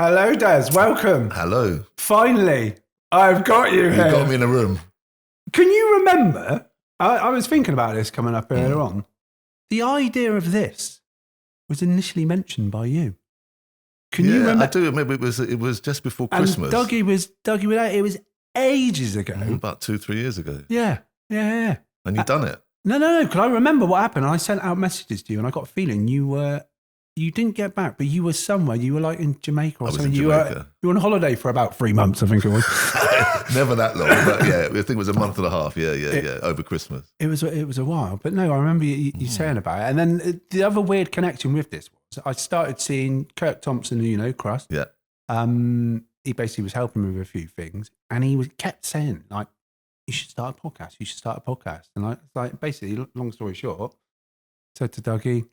Hello, Des. Welcome. Hello. Finally, I've got you here. You got me in a room. Can you remember? I was thinking about this coming up earlier on. The idea of this was initially mentioned by you. Can you remember? I do remember. It was just before Christmas. And Dougie was out. It was ages ago. About 2-3 years ago. Yeah. And you've done it. No. Because I remember what happened. I sent out messages to you, and I got a feeling you didn't get back, but you were somewhere. You were like in Jamaica or something. You were on holiday for about 3 months, I think it was. Never that long, but yeah, I think it was a month and a half. Yeah, over Christmas. It was a while, but no, I remember you saying about it. And then the other weird connection with this was I started seeing Kirk Thompson, who Crust. Yeah. He basically was helping me with a few things, and he kept saying like, "You should start a podcast. You should start a podcast." And I like basically, long story short, said to Dougie,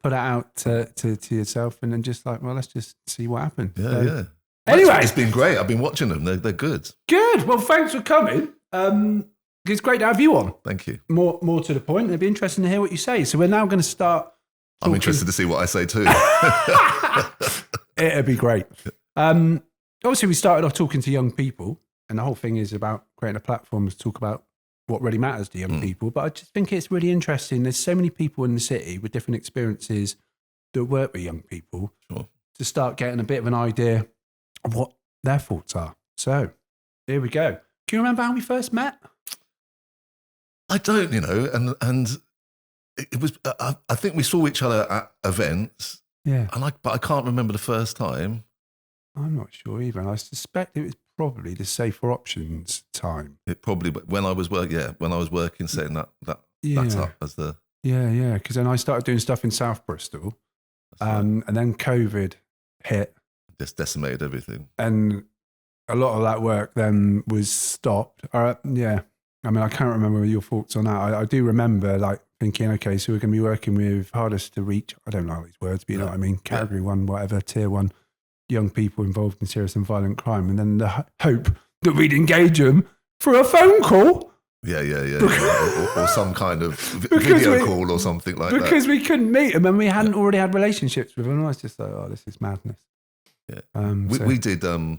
put it out to yourself, and then just like, well, let's just see what happens. Yeah. Anyway, it's been great. I've been watching them. They're good. Good. Well, thanks for coming. It's great to have you on. Thank you. More to the point. It'd be interesting to hear what you say. So we're now going to start. I'm interested to see what I say too. It'd be great. Obviously, we started off talking to young people, and the whole thing is about creating a platform to talk about what really matters to young people. But I just think it's really interesting. There's so many people in the city with different experiences that work with young people to start getting a bit of an idea of what their thoughts are. So here we go. Do you remember how we first met? I don't, and it was. I think we saw each other at events. Yeah, but I can't remember the first time. I'm not sure either, and I suspect it was probably the safer options time. It probably, but when I was working, setting that up as the because then I started doing stuff in South Bristol, and then COVID hit, just decimated everything, and a lot of that work then was stopped. I mean, I can't remember your thoughts on that. I do remember like thinking, okay, so we're going to be working with hardest to reach. I don't know these words, but you know what I mean. Category 1, whatever, tier 1. Young people involved in serious and violent crime, and then the hope that we'd engage them for a phone call. Yeah. or some kind of video call or something like that. Because we couldn't meet them and we hadn't already had relationships with them. And I was just like, oh, this is madness. Yeah. We did, so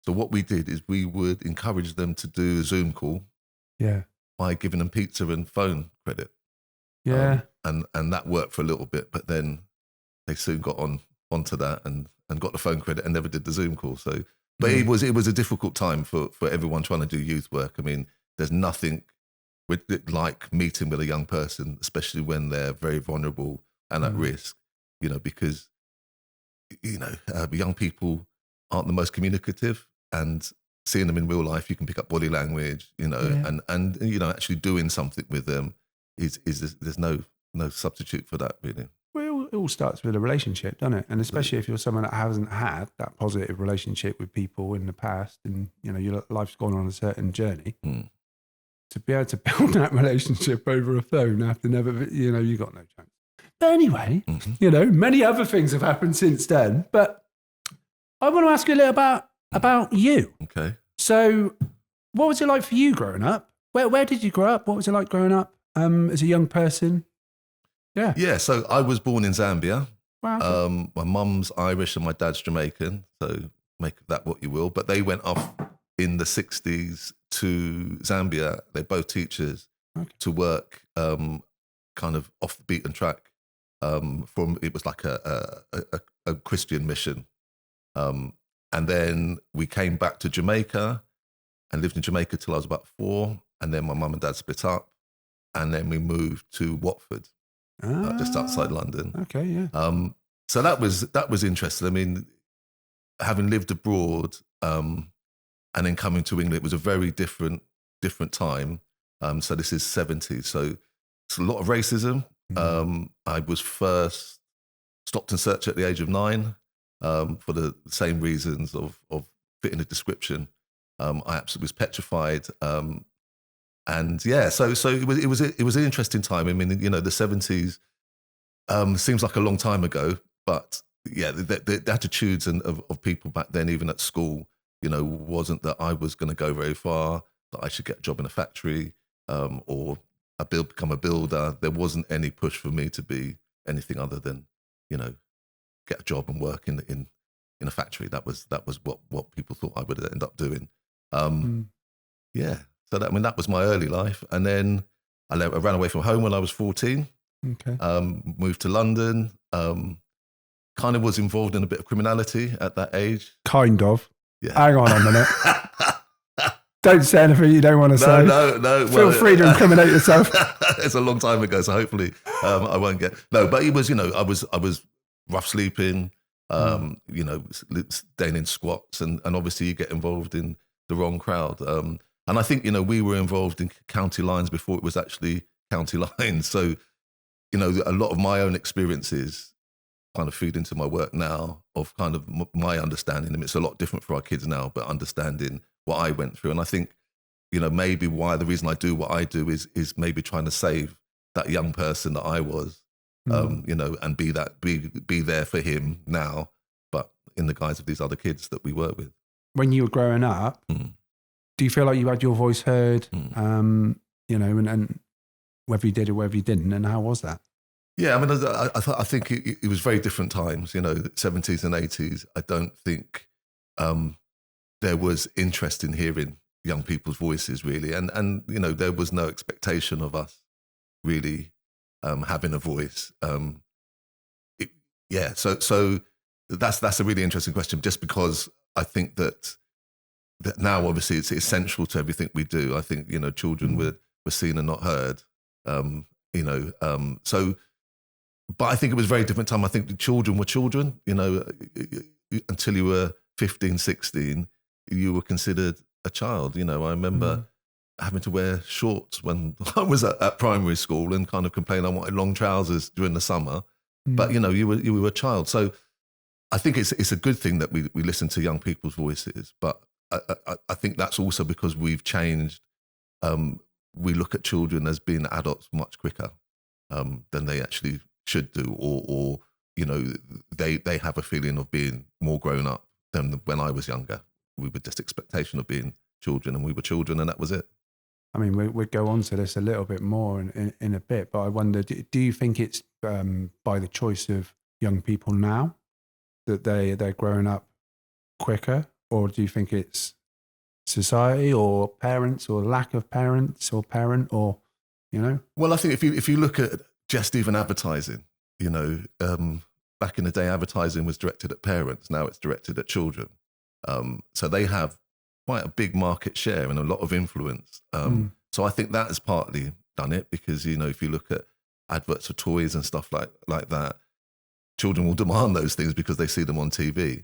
what we did is we would encourage them to do a Zoom call by giving them pizza and phone credit. Yeah. And that worked for a little bit, but then they soon got onto that and got the phone credit and never did the Zoom call. So, but it was a difficult time for everyone trying to do youth work. I mean, there's nothing like meeting with a young person, especially when they're very vulnerable and at risk, because, young people aren't the most communicative, and seeing them in real life, you can pick up body language, and actually doing something with them is there's no substitute for that, really. Well, it all starts with a relationship, doesn't it? And especially if you're someone that hasn't had that positive relationship with people in the past, and your life's gone on a certain journey, to be able to build that relationship over a phone after never, you got no chance. But anyway, many other things have happened since then. But I want to ask you a little about you. Okay. So, what was it like for you growing up? Where did you grow up? What was it like growing up as a young person? Yeah. Yeah, so I was born in Zambia. Wow. My mum's Irish and my dad's Jamaican, so make of that what you will. But they went off in the 60s to Zambia. They're both teachers to work kind of off the beaten track. It was like a Christian mission. And then we came back to Jamaica and lived in Jamaica till I was about 4. And then my mum and dad split up. And then we moved to Watford. Just outside London. Okay, yeah. So that was interesting. I mean, having lived abroad and then coming to England, it was a very different time. So this is 70s. So it's a lot of racism. I was first stopped and searched at the age of 9 for the same reasons of fitting a description. I absolutely was petrified. And yeah, so it was an interesting time. I mean, the 70s seems like a long time ago, but yeah, the attitudes of people back then, even at school, wasn't that I was going to go very far, that I should get a job in a factory or become a builder. There wasn't any push for me to be anything other than, get a job and work in in a factory. That was what people thought I would end up doing. Yeah. So that was my early life. And then I ran away from home when I was 14. Okay. Moved to London. Kind of was involved in a bit of criminality at that age. Kind of. Yeah. Hang on a minute. Don't say anything you don't want to say. No. Feel free to incriminate yourself. It's a long time ago, so hopefully I won't get. No, but it was, I was rough sleeping, staying in squats, and obviously you get involved in the wrong crowd. And I think, we were involved in county lines before it was actually county lines. So, a lot of my own experiences kind of feed into my work now of kind of my understanding. I mean, it's a lot different for our kids now, but understanding what I went through. And I think, maybe the reason I do what I do is maybe trying to save that young person that I was, and be there for him now, but in the guise of these other kids that we work with. When you were growing up, do you feel like you had your voice heard, and whether you did or whether you didn't, and how was that? Yeah, I mean, I think it was very different times, 70s and 80s. I don't think there was interest in hearing young people's voices, really. And there was no expectation of us really having a voice. So that's a really interesting question, just because I think that now, obviously, it's essential to everything we do. I think, children were seen and not heard, but I think it was a very different time. I think the children were children, until you were 15, 16, you were considered a child. I remember having to wear shorts when I was at primary school and kind of complain I wanted long trousers during the summer. But, you were a child. So I think it's a good thing that we listen to young people's voices. But I think that's also because we've changed. We look at children as being adults much quicker than they actually should do, or they have a feeling of being more grown up than when I was younger. We were just expectation of being children, and we were children, and that was it. I mean, we'll go on to this a little bit more in a bit, but I wonder, do you think it's by the choice of young people now that they're growing up quicker, or do you think it's society or parents or lack of parents or parent or, Well, I think if you look at just even advertising, back in the day, advertising was directed at parents. Now it's directed at children. So they have quite a big market share and a lot of influence. So I think that has partly done it, because, if you look at adverts for toys and stuff like that, children will demand those things because they see them on TV.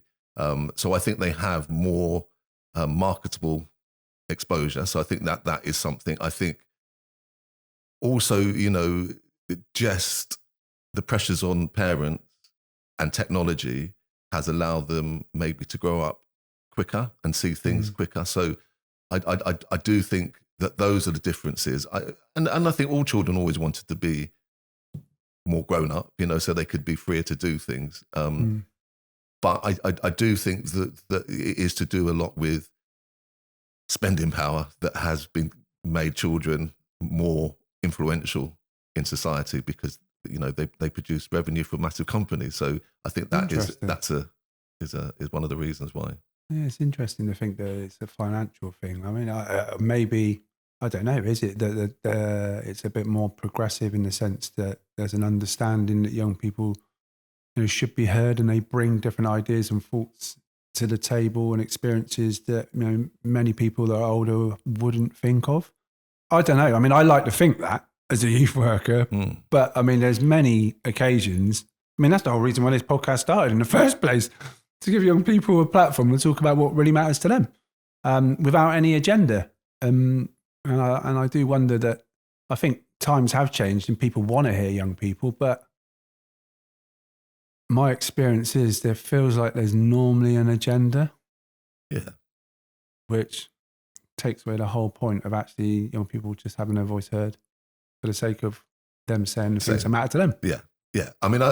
So I think they have more marketable exposure. So I think that is something. I think also, just the pressures on parents and technology has allowed them maybe to grow up quicker and see things quicker. So I do think that those are the differences. And I think all children always wanted to be more grown up, so they could be freer to do things. But I do think that it is to do a lot with spending power that has been made children more influential in society, because they produce revenue for massive companies. So I think that's one of the reasons why. Yeah, it's interesting to think that it's a financial thing. I mean, maybe, I don't know, is it that it's a bit more progressive in the sense that there's an understanding that young people should be heard, and they bring different ideas and thoughts to the table and experiences that many people that are older wouldn't think of. I don't know. I mean, I like to think that as a youth worker, but I mean, there's many occasions. I mean, that's the whole reason why this podcast started in the first place, to give young people a platform to talk about what really matters to them, without any agenda. And I do wonder that I think times have changed and people want to hear young people, but my experience is there feels like there's normally an agenda. Yeah. Which takes away the whole point of actually young people just having their voice heard for the sake of them saying the things that matter to them. Yeah. Yeah. I mean, I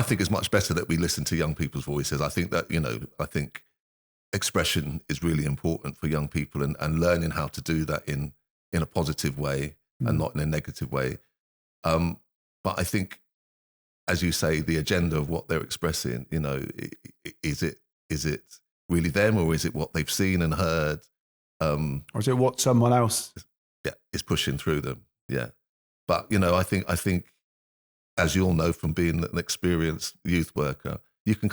think it's much better that we listen to young people's voices. I think that, I think expression is really important for young people, and learning how to do that in a positive way and not in a negative way. But I think as you say, the agenda of what they're expressing, is it really them, or is it what they've seen and heard? Or is it what someone else is pushing through them? Yeah. But, I think, as you all know from being an experienced youth worker, you can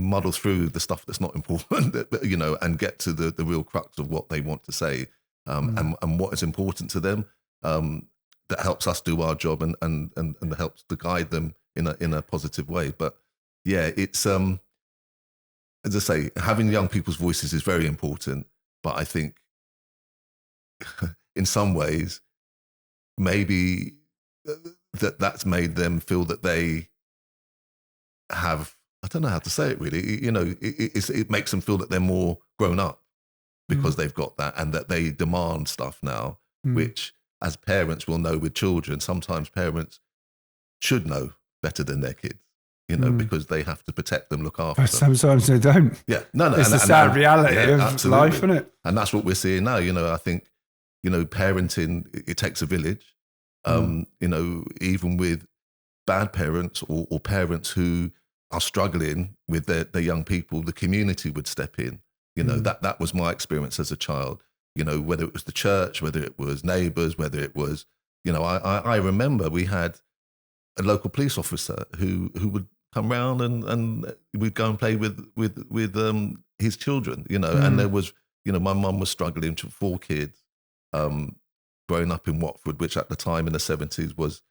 muddle through the stuff that's not important, and get to the real crux of what they want to say, and what is important to them. That helps us do our job and helps to guide them in a positive way. But yeah, it's as I say, having young people's voices is very important. But I think in some ways, maybe that's made them feel that they have, I don't know how to say it really, it makes them feel that they're more grown up because they've got that, and that they demand stuff now, which as parents will know with children, sometimes parents should know better than their kids, because they have to protect them, look after them. Sometimes they don't. Yeah, no. It's the sad reality of absolutely. life, isn't it? And that's what we're seeing now. I think, parenting, it takes a village. Even with bad parents or parents who are struggling with their young people, the community would step in. That was my experience as a child. Whether it was the church, whether it was neighbours, whether it was, I remember we had a local police officer who would come round and we'd go and play with his children, and there was, my mum was struggling with 4 kids, growing up in Watford, which at the time in the 70s was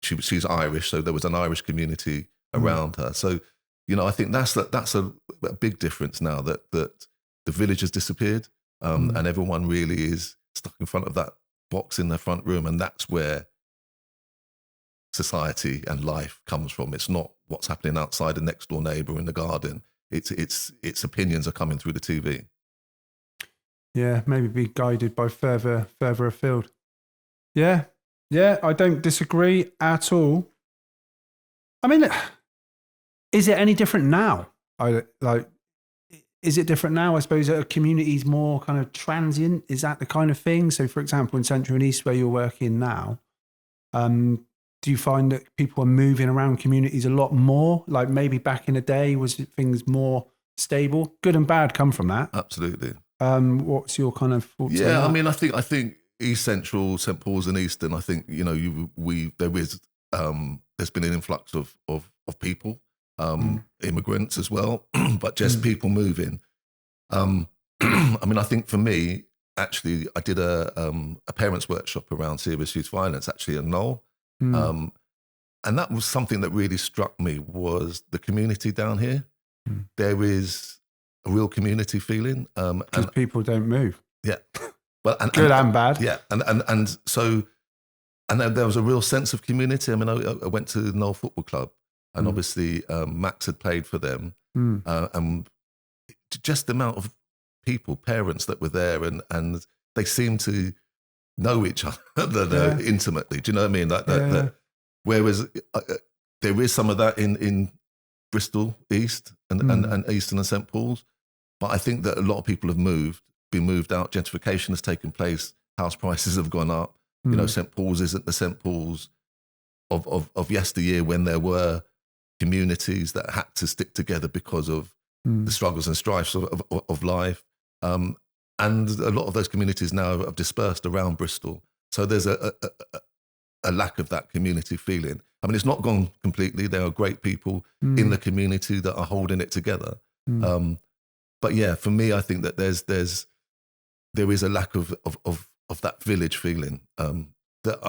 she's Irish, so there was an Irish community around her. So, I think that's a big difference now that the village has disappeared. And everyone really is stuck in front of that box in their front room, and that's where society and life comes from. It's not what's happening outside the next door neighbour in the garden. Its opinions are coming through the TV. Yeah, maybe be guided by further afield. Yeah, I don't disagree at all. I mean, is it any different now? Is it different now? I suppose a community's more kind of transient. Is that the kind of thing? So, for example, in Central and East, where you're working now, do you find that people are moving around communities a lot more? Like maybe back in the day, was things more stable? Good and bad come from that. Absolutely. What's your kind of thoughts on that? I mean, I think East Central, St Paul's, and Eastern. I think there's been an influx of people. Immigrants as well, but just people moving. I mean, I think for me, actually, I did a parents' workshop around serious youth violence, actually in Knoll. And that was something that really struck me, was the community down here. There is a real community feeling. Because people don't move. Yeah. Well, good and bad. Yeah. And so there was a real sense of community. I mean, I went to the Knoll Football Club, and obviously Max had played for them. And just the amount of people, parents that were there, and they seemed to know each other intimately. Do you know what I mean? That whereas there is some of that in Bristol East and Eastern and St Paul's, but I think that a lot of people have been moved out. Gentrification has taken place. House prices have gone up. St Paul's isn't the St Paul's of yesteryear, when there were communities that had to stick together because of the struggles and strifes of life. And a lot of those communities now have dispersed around Bristol. So there's a lack of that community feeling. I mean, it's not gone completely. There are great people in the community that are holding it together. But yeah, for me, I think that there is a lack of that village feeling that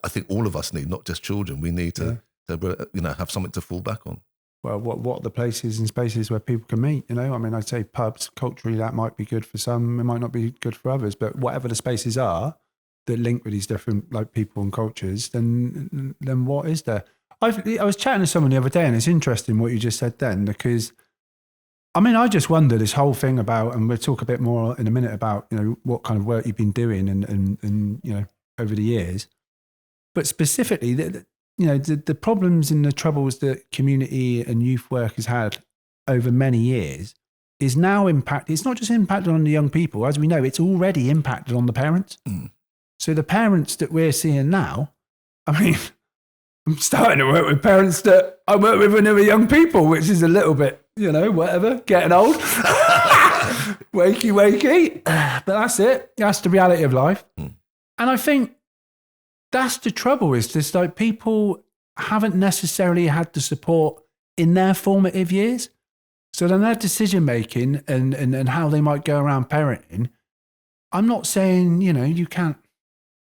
I think all of us need, not just children. We need to have something to fall back on. Well, what are the places and spaces where people can meet? I mean, I'd say pubs, culturally, that might be good for some. It might not be good for others. But whatever the spaces are that link with these different people and cultures, then what is there? I was chatting to someone the other day, and it's interesting what you just said then, because I mean, I just wonder this whole thing about, and we'll talk a bit more in a minute about, what kind of work you've been doing and over the years, but specifically the problems and the troubles that community and youth work has had over many years is now it's not just impacted on the young people. As we know, it's already impacted on the parents. So the parents that we're seeing now, I mean, I'm starting to work with parents that I work with when they were young people, which is a little bit, whatever, getting old. wakey. But that's it. That's the reality of life. And I think that's the trouble, is just like people haven't necessarily had the support in their formative years. So then their decision making and how they might go around parenting, I'm not saying, you can't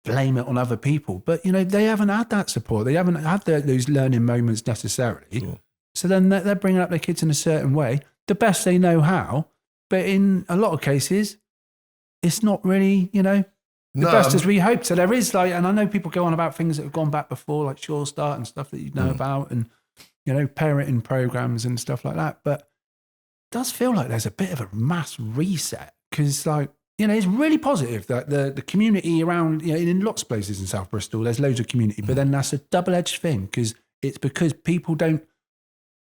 blame it on other people, but they haven't had that support. They haven't had those learning moments necessarily. Sure. So then they're bringing up their kids in a certain way, the best they know how. But in a lot of cases, it's not really, the best as we hope. So there is and I know people go on about things that have gone back before, like Sure Start and stuff that you know about, and parenting programs and stuff like that. But it does feel like there's a bit of a mass reset, because it's really positive that the community around, in lots of places in South Bristol, there's loads of community, but then that's a double-edged thing, because people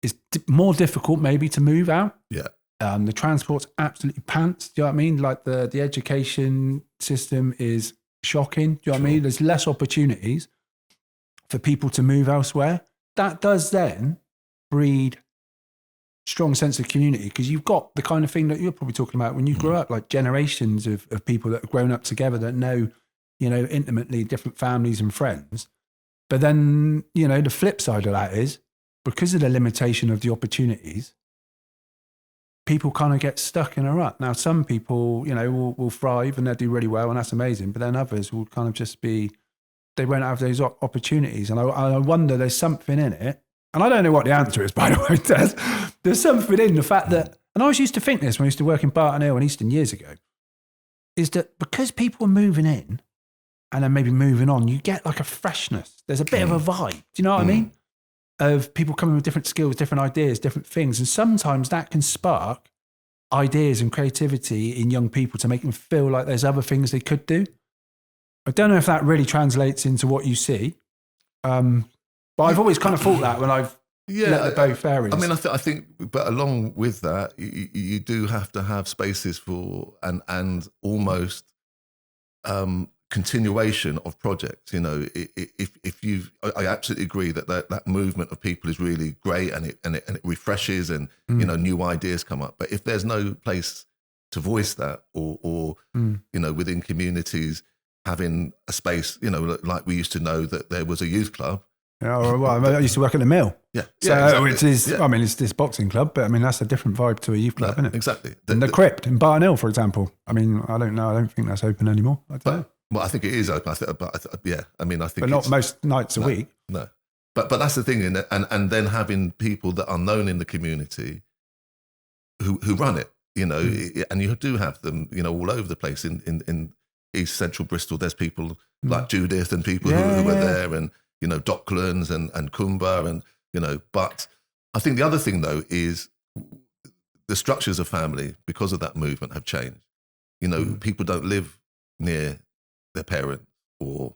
it's more difficult maybe to move out. Yeah. The transport's absolutely pants. Do you know what I mean? Like the education system is shocking. Do you know what I mean? There's less opportunities for people to move elsewhere. That does then breed strong sense of community, because you've got the kind of thing that you're probably talking about when you grew up, like generations of people that have grown up together that know, intimately different families and friends. But then, the flip side of that is, because of the limitation of the opportunities, people kind of get stuck in a rut. Now, some people, will thrive and they'll do really well, and that's amazing. But then others will kind of just they won't have those opportunities. And I wonder, there's something in it. And I don't know what the answer is, by the way, Des. There's something in the fact that, and I always used to think this when I used to work in Barton Hill and Easton years ago, is that because people are moving in and then maybe moving on, you get like a freshness. There's a bit of a vibe. Do you know what I mean? Of people coming with different skills, different ideas, different things. And sometimes that can spark ideas and creativity in young people to make them feel like there's other things they could do. I don't know if that really translates into what you see. But I've always kind of thought that when I've let the both areas. I mean, I think, but along with that, you do have to have spaces for and almost continuation of projects. If I absolutely agree that movement of people is really great, and it refreshes, and new ideas come up. But if there's no place to voice that, or within communities having a space, like we used to know that there was a youth club. Well, I used to work at the Mill. Yeah. So, exactly. which is, it's this boxing club, but that's a different vibe to a youth club, isn't it? Exactly. And the Crypt in Barton Hill, for example. I don't know. I don't think that's open anymore. I don't know. Well, I think it is open. I think, but not most nights a week. No. But that's the thing, and then having people that are known in the community who run it, and you do have them, all over the place in East Central Bristol. There's people like Judith and people who are there, and Docklands and Kumba, and but I think the other thing though is the structures of family, because of that movement, have changed. People don't live near their parents or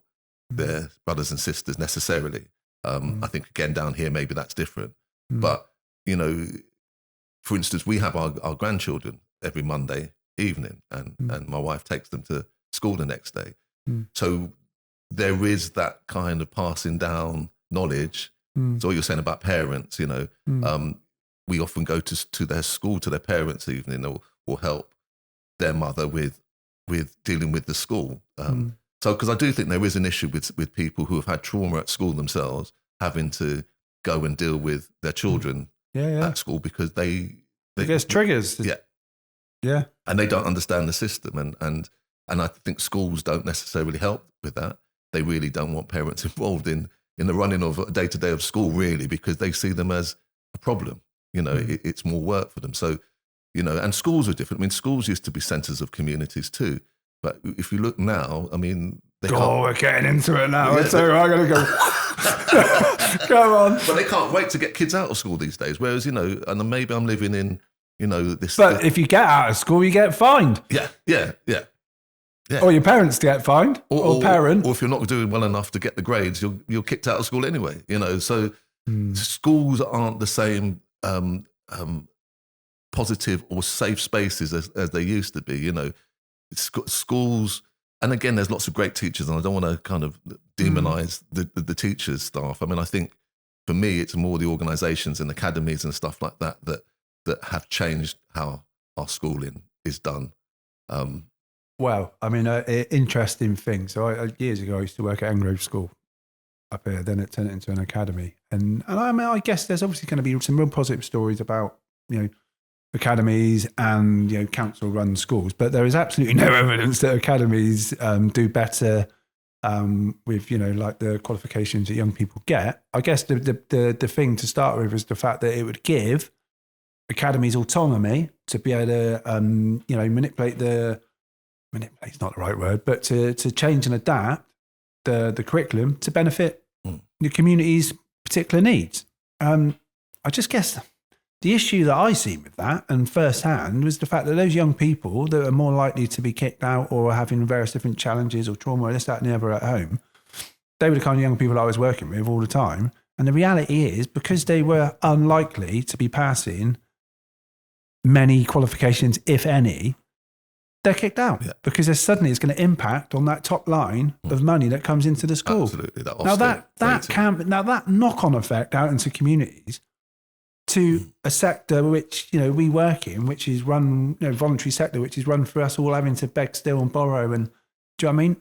their brothers and sisters necessarily. I think again down here maybe that's different. But for instance, we have our grandchildren every Monday evening, and my wife takes them to school the next day. So there is that kind of passing down knowledge. So what you're saying about parents, we often go to their school, to their parents' evening, or help their mother with dealing with the school. So because I do think there is an issue with people who have had trauma at school themselves, having to go and deal with their children at school, because they there's triggers. Yeah. And they don't understand the system, and I think schools don't necessarily help with that. They really don't want parents involved in the running of a day-to-day of school, really, because they see them as a problem. It's more work for them. So, and schools are different. I mean, schools used to be centres of communities too. But if you look now, we're getting into it now. I'm going to go. Go on. But they can't wait to get kids out of school these days. Whereas, and maybe I'm living in, this. But if you get out of school, you get fined. Yeah. Or your parents get fined, or parent. Or if you're not doing well enough to get the grades, you're kicked out of school anyway. So schools aren't the same positive or safe spaces as they used to be. Schools and again, there's lots of great teachers, and I don't want to kind of demonize the teachers' staff. I mean, I think for me, it's more the organisations and academies and stuff like that have changed how our schooling is done. Well, I mean, interesting thing. So years ago, I used to work at Engrove School up here. Then it turned into an academy, and I mean, I guess there's obviously going to be some real positive stories about academies and council-run schools, but there is absolutely no evidence that academies do better with like the qualifications that young people get. I guess the thing to start with is the fact that it would give academies autonomy to be able to manipulate's not the right word, but to change and adapt the curriculum to benefit the community's particular needs. I just guess the issue that I see with that, and firsthand, was the fact that those young people that are more likely to be kicked out or having various different challenges or trauma or this, that, and the other at home, they were the kind of young people I was working with all the time. And the reality is, because they were unlikely to be passing many qualifications, if any, they're kicked out because it's going to impact on that top line of money that comes into the school. Absolutely. Now that knock-on effect out into communities to a sector which we work in, which is run voluntary sector, which is run for us all having to beg, steal, and borrow, and do you know what I mean?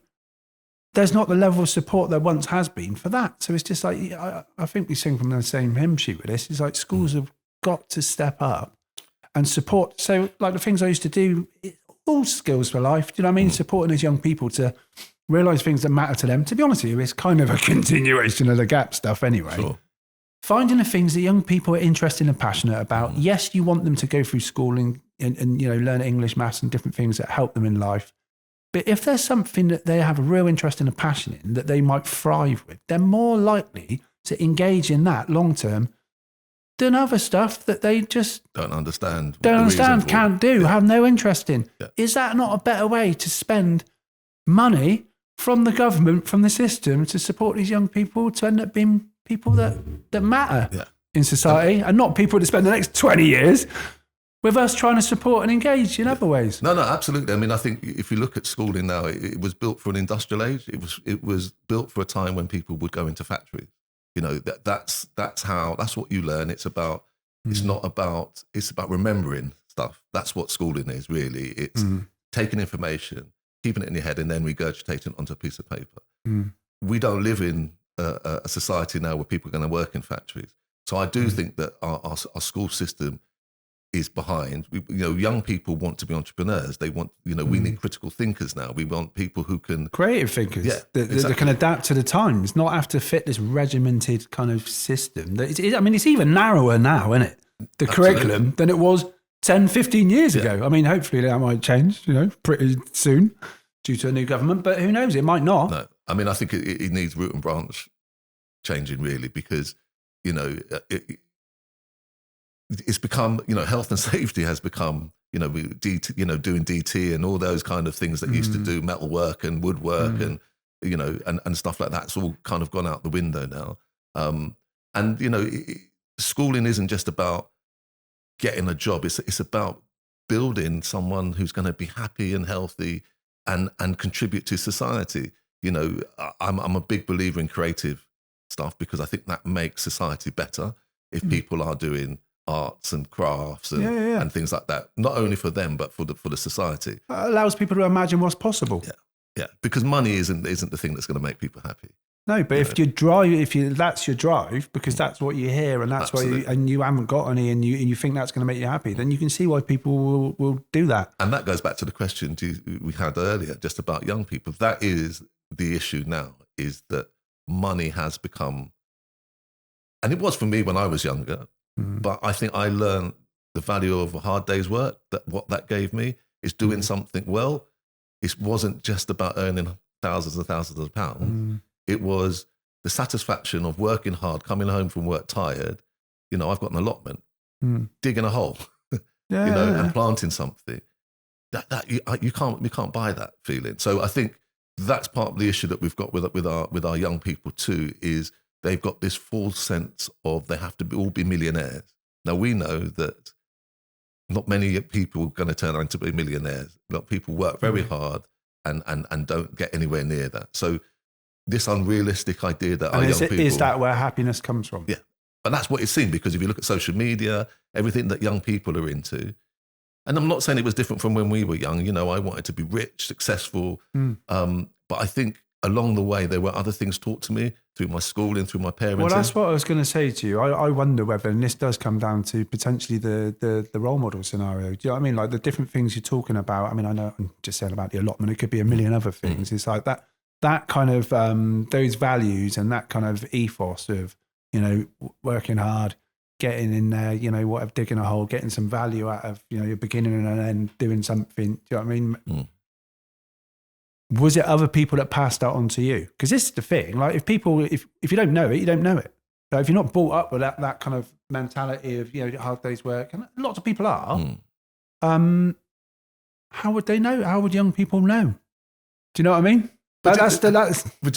There's not the level of support there once has been for that. So it's just like I think we sing from the same hymn sheet with this. It's like schools have got to step up and support. So like the things I used to do, all skills for life. Do you know what I mean? Supporting those young people to realise things that matter to them. To be honest with you, it's kind of a continuation of the GAP stuff anyway. Sure. Finding the things that young people are interested and passionate about. Yes, you want them to go through schooling and learn English, maths, and different things that help them in life. But if there's something that they have a real interest and a passion in that they might thrive with, they're more likely to engage in that long term than other stuff that they just don't understand, can't do, have no interest in. Yeah. Is that not a better way to spend money from the government, from the system, to support these young people to end up being people that matter in society, and not people that spend the next 20 years with us trying to support and engage in other ways? No, absolutely. I mean, I think if you look at schooling now, it was built for an industrial age. It was built for a time when people would go into factories. That's what you learn. It's about, it's about remembering stuff. That's what schooling is really. It's taking information, keeping it in your head, and then regurgitating it onto a piece of paper. We don't live in a society now where people are going to work in factories. So I do think that our school system is behind. Young people want to be entrepreneurs. They want, we need critical thinkers now. We want people who can... Creative thinkers that can adapt to the times, not have to fit this regimented kind of system. It's even narrower now, isn't it? The curriculum than it was 10, 15 years ago. I mean, hopefully that might change, pretty soon due to a new government, but who knows? It might not. No, I mean, I think it needs root and branch changing really, because, it's become, health and safety has become, doing DT and all those kind of things that used to do metal work and woodwork and stuff like that. It's all kind of gone out the window now. Schooling isn't just about getting a job. It's about building someone who's going to be happy and healthy and contribute to society. I'm a big believer in creative stuff because I think that makes society better if people are doing arts and crafts and things like that, not only for them but for the society. It allows people to imagine what's possible. Yeah, because money isn't the thing that's going to make people happy. No, but if that's your drive, because that's what you hear and that's why you haven't got any and you think that's going to make you happy, then you can see why people will do that. And that goes back to the question we had earlier just about young people. That is the issue now, is that money has become, and it was for me when I was younger, but I think I learned the value of a hard day's work, that what that gave me is doing something well. It wasn't just about earning thousands and thousands of pounds. It was the satisfaction of working hard, coming home from work tired. I've got an allotment, digging a hole, and planting something. You can't buy that feeling. So I think that's part of the issue that we've got with our young people too, is they've got this false sense of they have to all be millionaires. Now we know that not many people are going to turn out to be millionaires. People work very hard and don't get anywhere near that. So this unrealistic idea that our And young people... is that where happiness comes from? Yeah. And that's what it's seen, because if you look at social media, everything that young people are into, and I'm not saying it was different from when we were young, you know, I wanted to be rich, successful, but I think along the way there were other things taught to me through my schooling, through my parents. Well, that's what I was going to say to you. I wonder whether, and this does come down to potentially the role model scenario. Do you know what I mean? Like the different things you're talking about. I mean, I know I'm just saying about the allotment. It could be a million other things. It's like that kind of those values and that kind of ethos of, you know, working hard, getting in there, you know, whatever, digging a hole, getting some value out of, you know, your beginning and end, doing something. Do you know what I mean? Was it other people that passed that on to you? Because this is the thing. Like if you don't know it, you don't know it. Like if you're not brought up with that kind of mentality of, you know, hard day's work, and lots of people are, how would they know? How would young people know? Do you know what I mean? But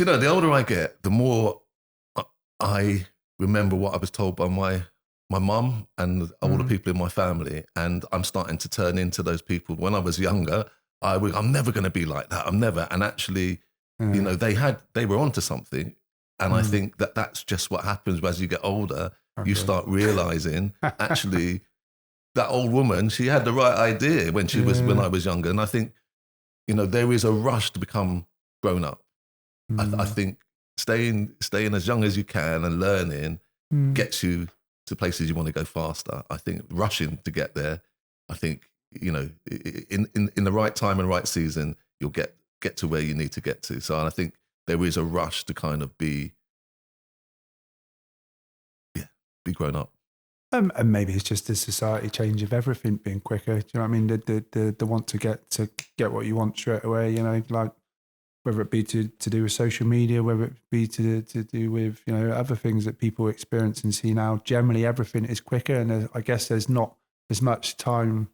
you know, the older I get, the more I remember what I was told by my mum and all the people in my family, and I'm starting to turn into those people. When I was younger, I'm never going to be like that. I'm never. And actually, you know, they were onto something. And I think that's just what happens as you get older. Okay. You start realizing actually that old woman, she had the right idea when I was younger. And I think, you know, there is a rush to become grown up. I think staying as young as you can and learning gets you to places you want to go faster. I think rushing to get there, I think, you know, in the right time and right season, you'll get to where you need to get to. So I think there is a rush to kind of be grown up. And maybe it's just the society change of everything being quicker. Do you know what I mean? The want to get what you want straight away. You know, like whether it be to do with social media, whether it be to do with, you know, other things that people experience and see now. Generally, everything is quicker, and I guess there's not as much time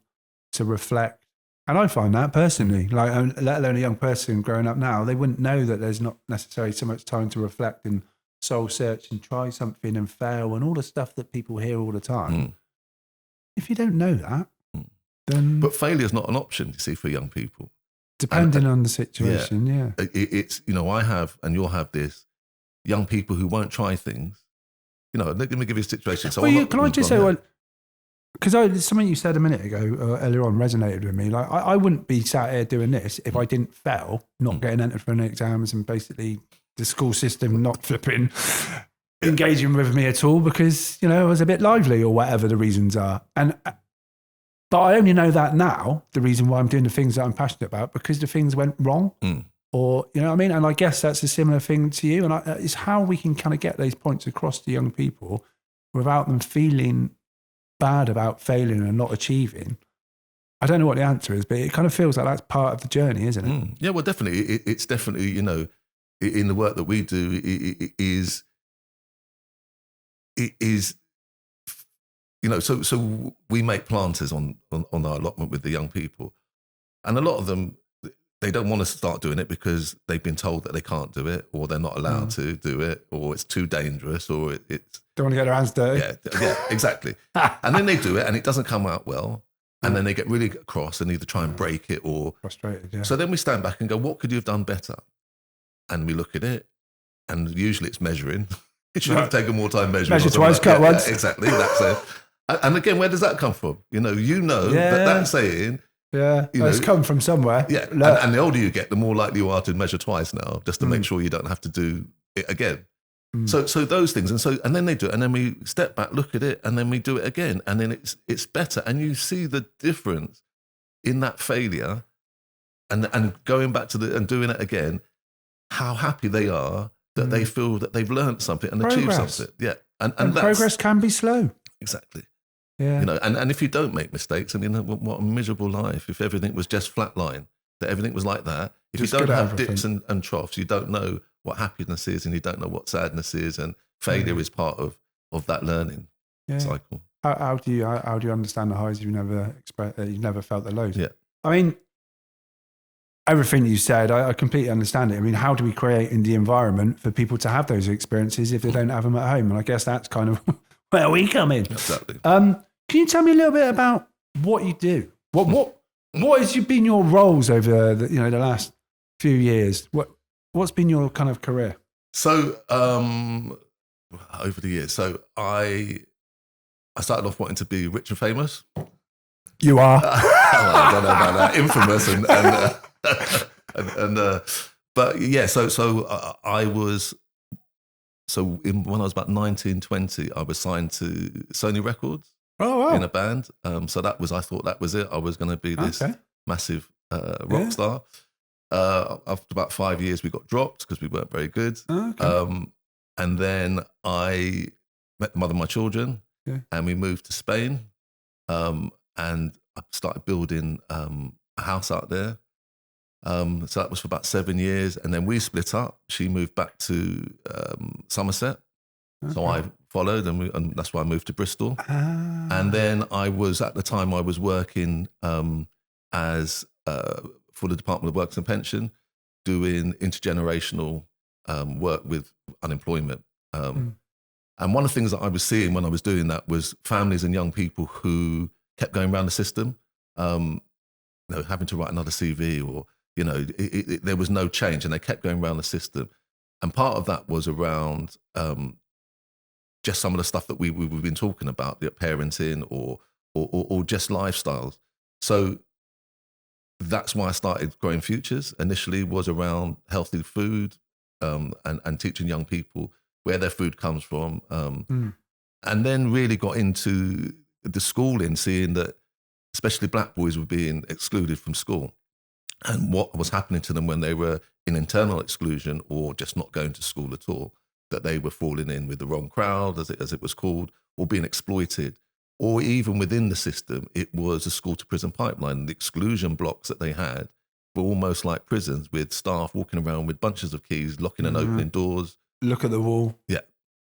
to reflect. And I find that personally, like, let alone a young person growing up now, they wouldn't know that there's not necessarily so much time to reflect and soul search and try something and fail and all the stuff that people hear all the time. If you don't know that, then... But failure is not an option, you see, for young people. Depending on the situation, yeah. It's, you know, I have, and you'll have this, young people who won't try things. You know, let me give you a situation. So can I just say, because something you said a minute ago, earlier on, resonated with me. Like, I wouldn't be sat here doing this if I didn't fail, not getting entered for any exams, and basically the school system not flipping, engaging with me at all because, you know, I was a bit lively or whatever the reasons are. But I only know that now, the reason why I'm doing the things that I'm passionate about, because the things went wrong. Or, you know what I mean? And I guess that's a similar thing to you. And it's how we can kind of get those points across to young people without them feeling bad about failing and not achieving. I don't know what the answer is, but it kind of feels like that's part of the journey, isn't it? Yeah, well, definitely. It's definitely, you know, in the work that we do, it is, you know, so we make planters on our allotment with the young people. And a lot of them, they don't want to start doing it because they've been told that they can't do it, or they're not allowed to do it, or it's too dangerous, or it's... Don't want to get their hands dirty. Yeah, exactly. And then they do it and it doesn't come out well. And then they get really cross and either try and break it or... Frustrated, yeah. So then we stand back and go, what could you have done better? And we look at it, and usually it's measuring. It should have taken more time measuring. Measure twice, cut once. Yeah, exactly, that's it. And again, where does that come from? You know that saying... Yeah, it's come from somewhere. Yeah, and the older you get, the more likely you are to measure twice now, just to make sure you don't have to do it again. So those things, and then they do it, and then we step back, look at it, and then we do it again, and then it's better, and you see the difference in that failure, and going back to and doing it again, how happy they are that they feel that they've learned something and achieved something. Yeah, and progress can be slow. Exactly. Yeah. You know, and if you don't make mistakes, I mean, what a miserable life if everything was just flatline, that everything was like that. If you don't have dips and troughs, you don't know what happiness is, and you don't know what sadness is, and failure is part of that learning cycle. How do you understand the highs you've never felt the lows? Yeah. I mean, everything you said, I completely understand it. I mean, how do we create in the environment for people to have those experiences if they don't have them at home? And I guess that's kind of where we come in. Exactly. Can you tell me a little bit about what you do? What has been your roles over the last few years, what's been your kind of career? So over the years, so I started off wanting to be rich and famous. You are. I don't know about that. Infamous but yeah. So I was. So when I was about 19, 20, I was signed to Sony Records in a band. So I thought that was it. I was going to be this massive rock star. After about 5 years, we got dropped because we weren't very good. And then I met the mother of my children, and we moved to Spain. And I started building a house out there. So that was for about 7 years, and then we split up. She moved back to Somerset, so I followed, and that's why I moved to Bristol. And then at the time I was working as for the Department of Works and Pension, doing intergenerational work with unemployment. And one of the things that I was seeing when I was doing that was families and young people who kept going around the system, having to write another CV or. There was no change, and they kept going around the system. And part of that was around just some of the stuff that we've been talking about, the parenting or just lifestyles. So that's why I started Growing Futures. Initially was around healthy food and teaching young people where their food comes from. And then really got into the schooling, seeing that especially black boys were being excluded from school. And what was happening to them when they were in internal exclusion or just not going to school at all, that they were falling in with the wrong crowd, as it was called, or being exploited. Or even within the system, it was a school to prison pipeline. The exclusion blocks that they had were almost like prisons, with staff walking around with bunches of keys, locking and opening doors. Look at the wall. Yeah.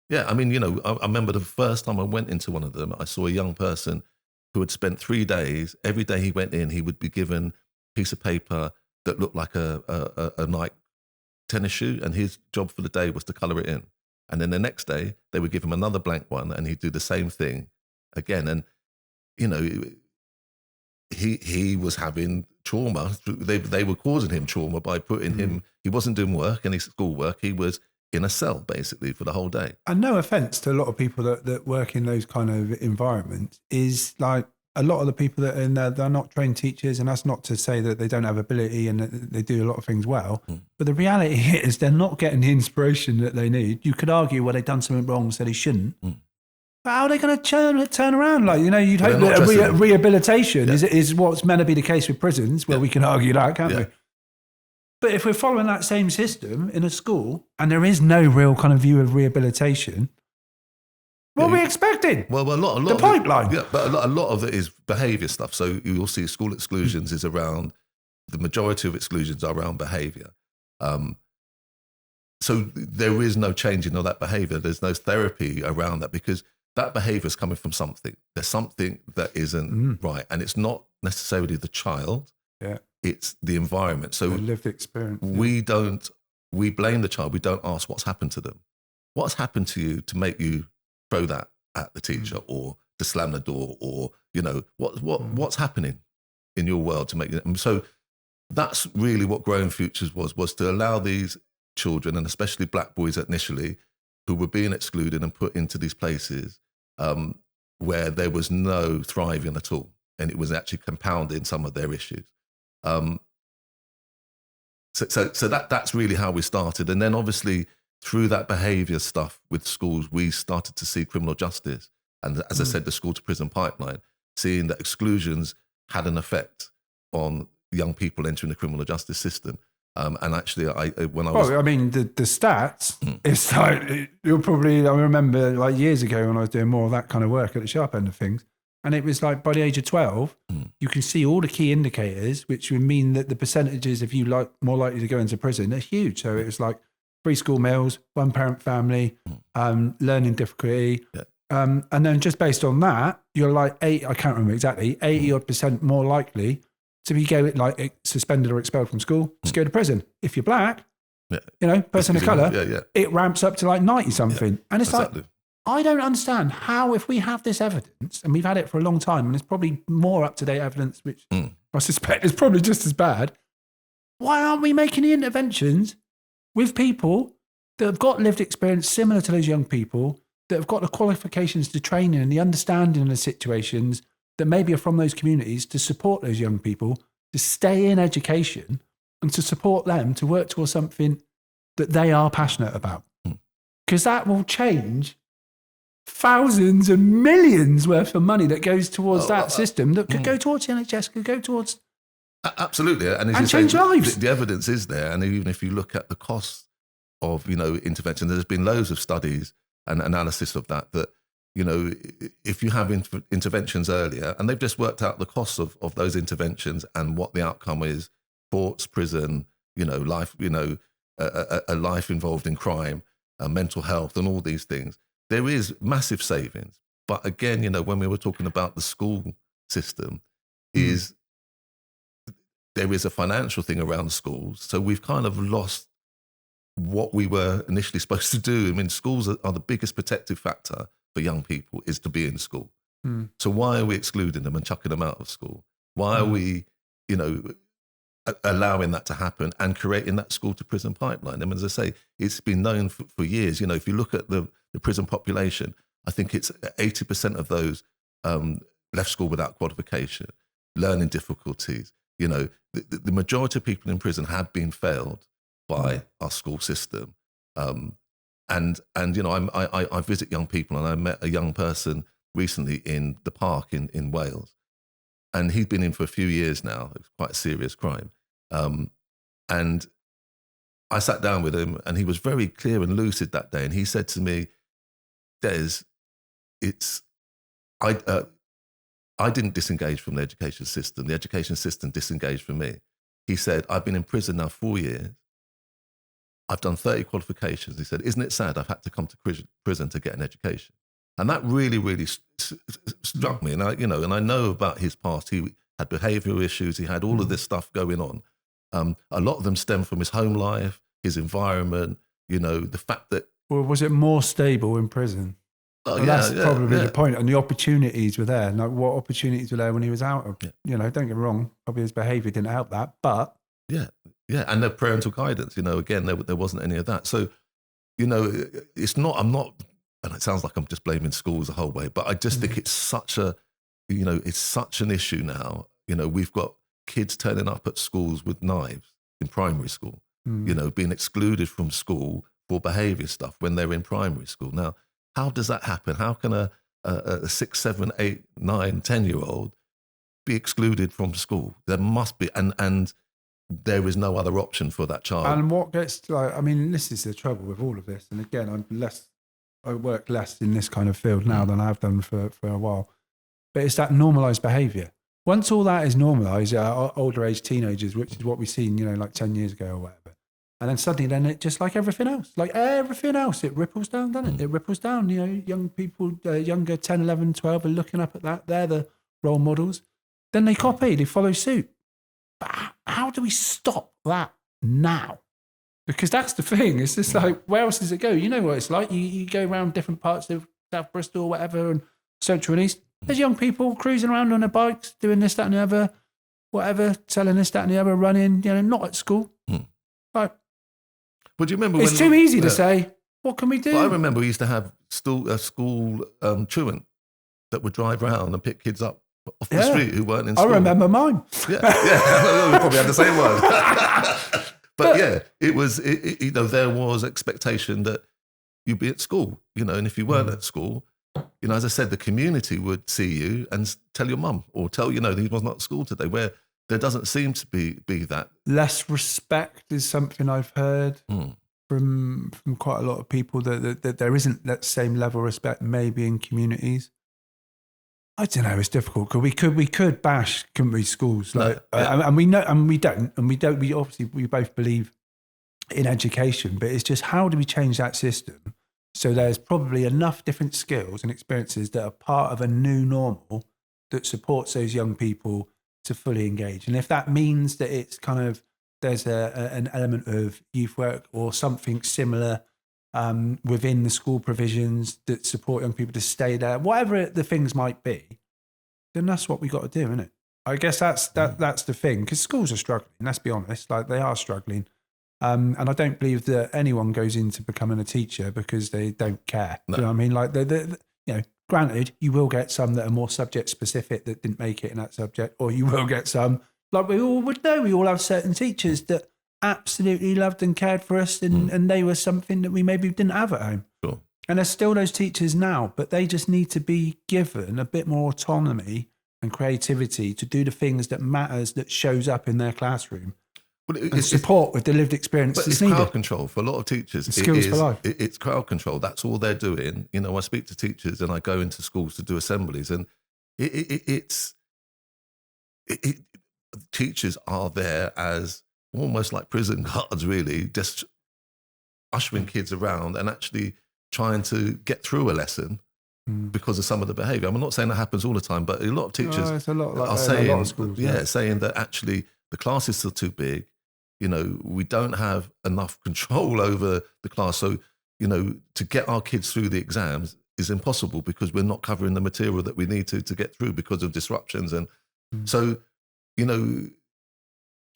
Yeah. I mean, I remember the first time I went into one of them, I saw a young person who had spent 3 days. Every day he went in, he would be given piece of paper that looked like a Nike tennis shoe, and his job for the day was to colour it in. And then the next day they would give him another blank one, and he'd do the same thing again. And he was having trauma. They were causing him trauma by putting him. He wasn't doing work, any schoolwork. He was in a cell basically for the whole day. And no offence to a lot of people that work in those kind of environments, is like, a lot of the people that are in there, they're not trained teachers, and that's not to say that they don't have ability and that they do a lot of things well. But the reality is they're not getting the inspiration that they need. You could argue, well, they've done something wrong, so they shouldn't. But how are they going to turn around? Like, you'd hope that rehabilitation is what's meant to be the case with prisons, where we can argue that, can't we? But if we're following that same system in a school and there is no real kind of view of rehabilitation, what are we expecting? Well, a lot the of pipeline. But a lot of it is behaviour stuff. So you'll see school exclusions is around, the majority of exclusions are around behaviour. So there is no changing of that behaviour. There's no therapy around that, because that behaviour is coming from something. There's something that isn't right, and it's not necessarily the child. Yeah, it's the environment. So the lived experience. We blame the child. We don't ask what's happened to them. What's happened to you to make you throw that at the teacher, or to slam the door, or what's happening in your world to make it. And so that's really what Growing Futures was to allow these children, and especially black boys initially, who were being excluded and put into these places where there was no thriving at all, and it was actually compounding some of their issues. So that's really how we started. And then obviously through that behaviour stuff with schools, we started to see criminal justice. And as I said, the school to prison pipeline, seeing that exclusions had an effect on young people entering the criminal justice system. And actually, the stats, it's like, I remember like years ago when I was doing more of that kind of work at the sharp end of things. And it was like by the age of 12, you can see all the key indicators, which would mean that the percentages of you more likely to go into prison are huge. So it was like free school meals, one parent family, learning difficulty. Yeah. And then just based on that, you're like I can't remember exactly, 80% more likely to be suspended or expelled from school, to go to prison. If you're black, person of colour, it ramps up to like 90 something. And it's exactly. Like, I don't understand how, if we have this evidence, and we've had it for a long time, and it's probably more up-to-date evidence, which I suspect is probably just as bad, why aren't we making the interventions with people that have got lived experience similar to those young people, that have got the qualifications to training and the understanding of the situations that maybe are from those communities, to support those young people to stay in education and to support them to work towards something that they are passionate about? Because that will change thousands and millions worth of money that goes towards that system that could go towards the NHS, could go towards... Absolutely. And change lives. The evidence is there. And even if you look at the cost of, intervention, there's been loads of studies and analysis of that, if you have interventions earlier, and they've just worked out the costs of those interventions and what the outcome is, courts, prison, life, a life involved in crime, mental health and all these things, there is massive savings. But again, when we were talking about the school system, there is a financial thing around schools. So we've kind of lost what we were initially supposed to do. I mean, schools are the biggest protective factor for young people, is to be in school. So why are we excluding them and chucking them out of school? Why are we, allowing that to happen and creating that school to prison pipeline? I mean, as I say, it's been known for years. If you look at the prison population, I think it's 80% of those left school without qualification, learning difficulties. The majority of people in prison have been failed by our school system. I visit young people, and I met a young person recently in the park in Wales, and he'd been in for a few years now. It's quite a serious crime. And I sat down with him, and he was very clear and lucid that day. And he said to me, Des, I didn't disengage from the education system. The education system disengaged from me. He said, I've been in prison now 4 years. I've done 30 qualifications. He said, isn't it sad I've had to come to prison to get an education? And that really, really struck me. And I know about his past. He had behavioural issues. He had all of this stuff going on. A lot of them stem from his home life, his environment, the fact that... Well, was it more stable in prison? That's probably the point. And the opportunities were there. Like, what opportunities were there when he was out of, don't get me wrong, probably his behaviour didn't help that, but... Yeah. And the parental guidance, again, there wasn't any of that. So, I'm not, and it sounds like I'm just blaming schools the whole way, but I just think it's such an issue now. We've got kids turning up at schools with knives in primary school, being excluded from school for behaviour stuff when they're in primary school. Now, how does that happen? How can a 6, 7, 8, 9, 10-year-old be excluded from school? There must be, and there is no other option for that child. And what gets this is the trouble with all of this. And again, I work less in this kind of field now than I've done for a while. But it's that normalised behaviour. Once all that is normalised, older age teenagers, which is what we've seen, like 10 years ago or whatever. And then suddenly, it just like everything else, it ripples down, doesn't it? It ripples down. Young people, younger 10, 11, 12 are looking up at that. They're the role models. Then they copy, they follow suit. But how do we stop that now? Because that's the thing. It's just like, where else does it go? You know what it's like. You go around different parts of South Bristol or whatever, and Central and East. There's young people cruising around on their bikes, doing this, that, and the other, whatever, selling this, that, and the other, running, not at school. Like, but do you remember it's too easy to say, what can we do? Well, I remember we used to have school truant that would drive around and pick kids up off the street who weren't in school. I remember mine. We probably had the same one. But it was, there was expectation that you'd be at school, and if you weren't at school, as I said, the community would see you and tell your mum or tell, he was not at school today, where there doesn't seem to be that. Less respect is something I've heard from quite a lot of people, that there isn't that same level of respect maybe in communities. I don't know. It's difficult because we could bash, couldn't we, schools? And we know, and we don't. We obviously both believe in education, but it's just, how do we change that system so there's probably enough different skills and experiences that are part of a new normal that supports those young people to fully engage. And if that means that it's kind of, there's an element of youth work or something similar within the school provisions that support young people to stay there, whatever the things might be, then that's what we got to do, isn't it? I guess that's the thing, because schools are struggling. Let's be honest, like they are struggling. And I don't believe that anyone goes into becoming a teacher because they don't care. No. Do you know what I mean? Like, you know, granted, you will get some that are more subject specific that didn't make it in that subject, or you will get some, like we all would know, we all have certain teachers that absolutely loved and cared for us, and they were something that we maybe didn't have at home. Sure. And there's still those teachers now, but they just need to be given a bit more autonomy and creativity to do the things that matters, that shows up in their classroom. Well, and support with the lived experience but that's it's needed. crowd control for a lot of teachers. Skills for life. It's crowd control. That's all they're doing. You know, I speak to teachers and I go into schools to do assemblies, and teachers are there as almost like prison guards, really, just ushering kids around and actually trying to get through a lesson because of some of the behaviour. I'm not saying that happens all the time, but a lot of teachers it's a lot like are that saying, in a lot of schools, saying that actually the class is still too big. You know, we don't have enough control over the class. So, you know, to get our kids through the exams is impossible because we're not covering the material that we need to get through because of disruptions. And so, you know,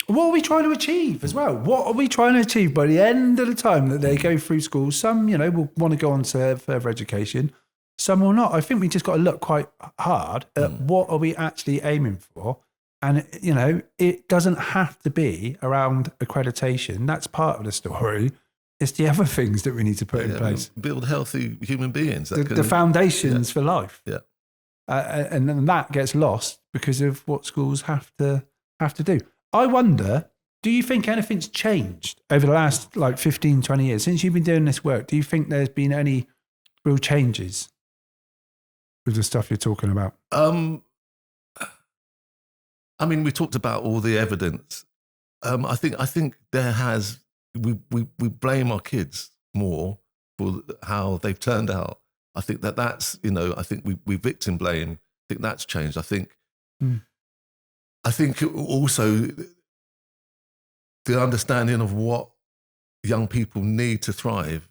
what are we trying to achieve as well? What are we trying to achieve by the end of the time that they go through school? Some, you know, will want to go on to further education. Some will not. I think we just got to look quite hard at what are we actually aiming for. And, you know, it doesn't have to be around accreditation. That's part of the story. It's the other things that we need to put in place. Build healthy human beings. The foundations for life. Yeah. And then that gets lost because of what schools have to do. I wonder, do you think anything's changed over the last like 15, 20 years? Since you've been doing this work, do you think there's been any real changes with the stuff you're talking about? I mean, we talked about all the evidence. I think there has, we blame our kids more for how they've turned out. I think that's, you know, I think we victim blame. I think that's changed. I think also the understanding of what young people need to thrive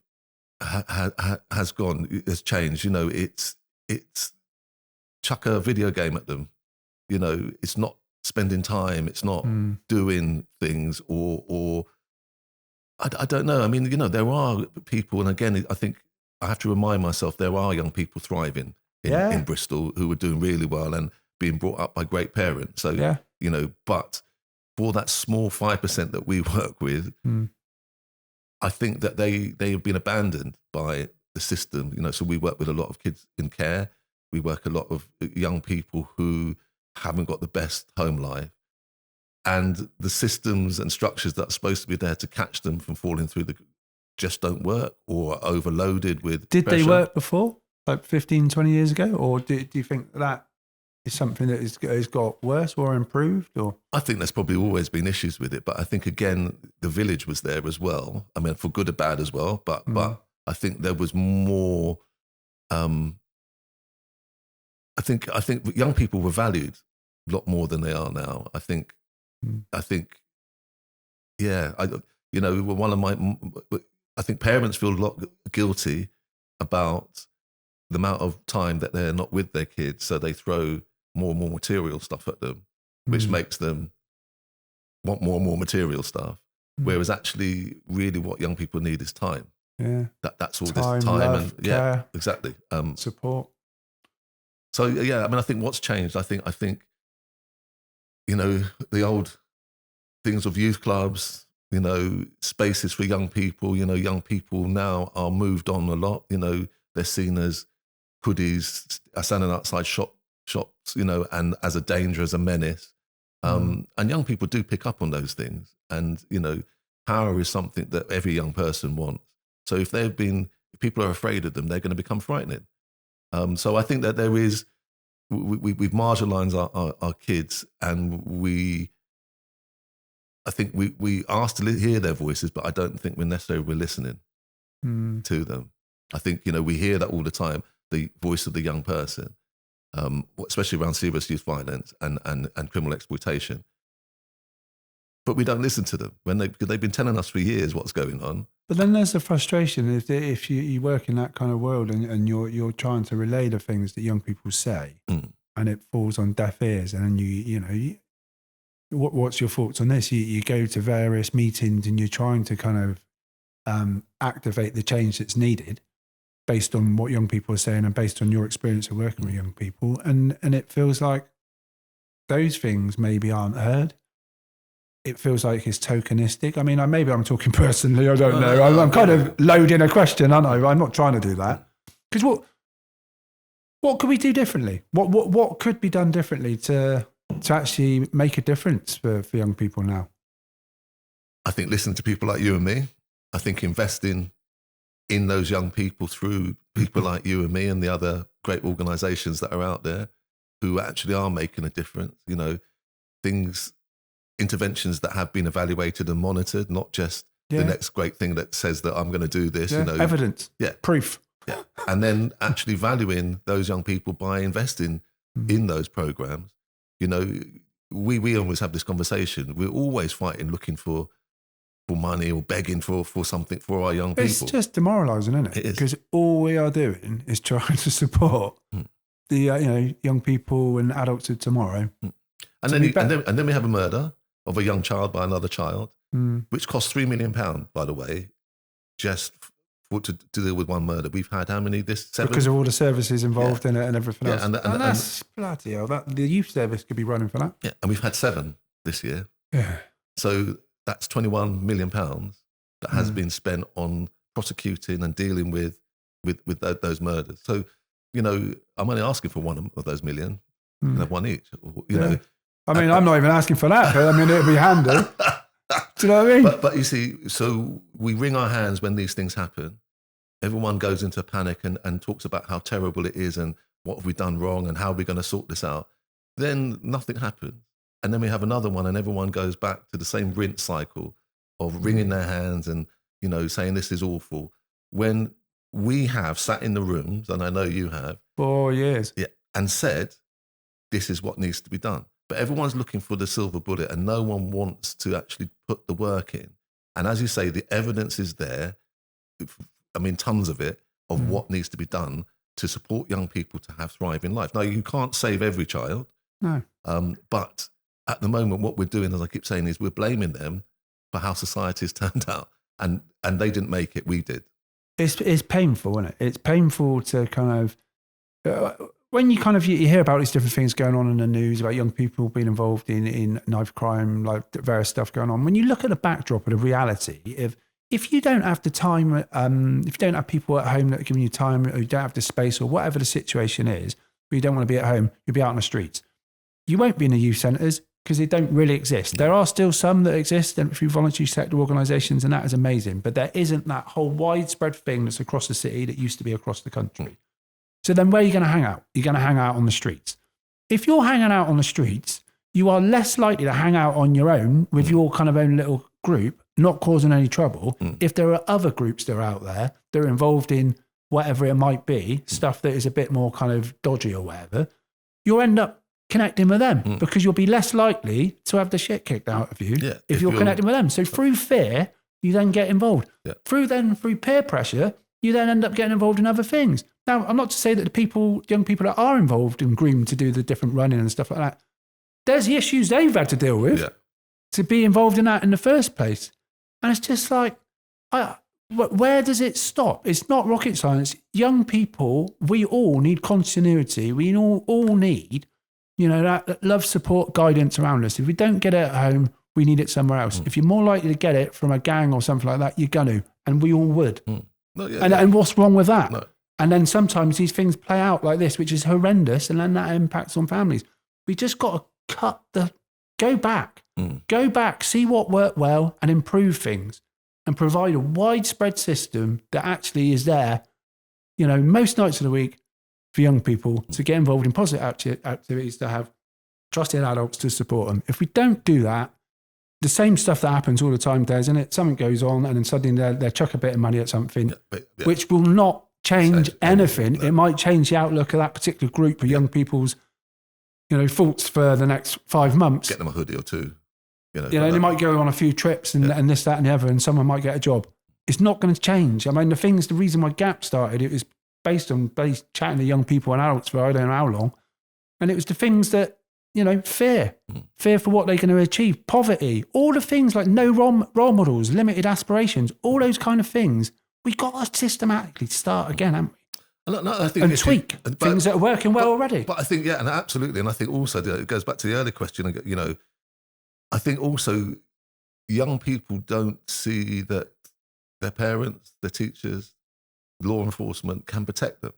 has changed. You know, it's chuck a video game at them. You know, it's not spending time. It's not doing things or I don't know. I mean, you know, there are people, and again, I think I have to remind myself there are young people thriving in Bristol who are doing really well and being brought up by great parents. So, you know, but for that small 5% that we work with, I think that they have been abandoned by the system. You know, so we work with a lot of kids in care. We work a lot of young people who haven't got the best home life. And the systems and structures that are supposed to be there to catch them from falling through just don't work or are overloaded with Did pressure. they work before, like 15, 20 years ago? Or do you think that is something that has got worse or improved? Or I think there's probably always been issues with it. But I think, again, the village was there as well. I mean, for good or bad as well. But I think there was more... I think young people were valued a lot more than they are now. I think, you know, I think parents feel a lot guilty about the amount of time that they're not with their kids, so they throw more and more material stuff at them, which makes them want more and more material stuff. Whereas actually, really, what young people need is time. Yeah, that's all time, this time love, and care, exactly support. So yeah, I mean, I think what's changed. I think, you know, the old things of youth clubs, you know, spaces for young people. You know, young people now are moved on a lot. You know, they're seen as hoodies, standing outside shops. You know, and as a danger, as a menace. And young people do pick up on those things. And you know, power is something that every young person wants. So if people are afraid of them, they're going to become frightening. So I think that there is, we've marginalized our kids, and I think we ask to hear their voices, but I don't think we're necessarily listening to them. I think, you know, we hear that all the time, the voice of the young person, especially around serious youth violence and criminal exploitation. But we don't listen to them because they've been telling us for years what's going on. But then there's the frustration if you work in that kind of world and you're trying to relay the things that young people say, and it falls on deaf ears, and then what's your thoughts on this? You go to various meetings and you're trying to kind of activate the change that's needed based on what young people are saying and based on your experience of working with young people. And it feels like those things maybe aren't heard. It feels like it's tokenistic. I mean, maybe I'm talking personally, I don't know. I'm kind of loading a question, aren't I? I'm not trying to do that. Because what could we do differently? What could be done differently to actually make a difference for young people now? I think listen to people like you and me. I think investing in those young people through people like you and me and the other great organisations that are out there who actually are making a difference, interventions that have been evaluated and monitored, not just the next great thing that says that I'm going to do this, evidence, proof. Yeah. And then actually valuing those young people by investing in those programs. We always have this conversation. We're always fighting, looking for money or begging for something for our young people. It's just demoralising, isn't it? It is. Because all we are doing is trying to support the young people and adults of tomorrow. And then we have a murder of a young child by another child, which cost £3 million, by the way, just to deal with one murder. We've had how many? 7? Because of all the services involved in it and everything else. And that's bloody hell. The youth service could be running for that. Yeah, and we've had 7 this year. Yeah. So that's £21 million that has been spent on prosecuting and dealing with those murders. So, I'm only asking for one of those million. You can have one each. I mean, I'm not even asking for that, but I mean, it'd be handy. Do you know what I mean? But you see, so we wring our hands when these things happen. Everyone goes into panic and talks about how terrible it is and what have we done wrong and how are we going to sort this out. Then nothing happens. And then we have another one and everyone goes back to the same rinse cycle of wringing their hands and, saying this is awful. When we have sat in the rooms, and I know you have. 4 years. Yeah, and said, this is what needs to be done. But everyone's looking for the silver bullet and no one wants to actually put the work in. And as you say, the evidence is there. I mean, tons of it, of what needs to be done to support young people to have thriving life. Now, you can't save every child. No. But at the moment, what we're doing, as I keep saying, is we're blaming them for how society has turned out. And they didn't make it, we did. It's painful, isn't it? It's painful to kind of... when you kind of you hear about these different things going on in the news about young people being involved in knife crime, like various stuff going on, when you look at the backdrop of the reality, if you don't have the time, if you don't have people at home that are giving you time, or you don't have the space, or whatever the situation is, but you don't want to be at home, you'll be out on the streets. You won't be in the youth centres because they don't really exist. There are still some that exist through voluntary sector organisations, and that is amazing. But there isn't that whole widespread thing that's across the city that used to be across the country. So then where are you going to hang out? You're going to hang out on the streets. If you're hanging out on the streets, you are less likely to hang out on your own with your kind of own little group, not causing any trouble. If there are other groups that are out there that are involved in whatever it might be, stuff that is a bit more kind of dodgy or whatever, you'll end up connecting with them because you'll be less likely to have the shit kicked out of you if you're connecting with them. So through fear, you then get involved. Yeah. Through peer pressure, you then end up getting involved in other things. Now, I'm not to say that the young people that are involved and groomed to do the different running and stuff like that, there's the issues they've had to deal with to be involved in that in the first place. And it's just like, where does it stop? It's not rocket science. Young people, we all need continuity. We all need, that love, support, guidance around us. If we don't get it at home, we need it somewhere else. If you're more likely to get it from a gang or something like that, you're going to, and we all would. And what's wrong with that? No. And then sometimes these things play out like this, which is horrendous, and then that impacts on families. We just got to go back, see what worked well and improve things and provide a widespread system that actually is there, most nights of the week for young people to get involved in positive activities, to have trusted adults to support them. If we don't do that, the same stuff that happens all the time, Des, isn't it? Something goes on and then suddenly they chuck a bit of money at something, which will not change anything. It might change the outlook of that particular group of young people's, thoughts for the next 5 months. Get them a hoodie or two. They might go on a few trips and this, that and the other, and someone might get a job. It's not going to change. I mean, the reason why GAP started, it was based on chatting to young people and adults for I don't know how long. And it was the things that, fear for what they're going to achieve, poverty, all the things like no role models, limited aspirations, all those kind of things. We got to systematically start again, haven't we? I think and tweak things that are working well already. But I think, and absolutely. And I think also, it goes back to the earlier question, I think also young people don't see that their parents, their teachers, law enforcement can protect them.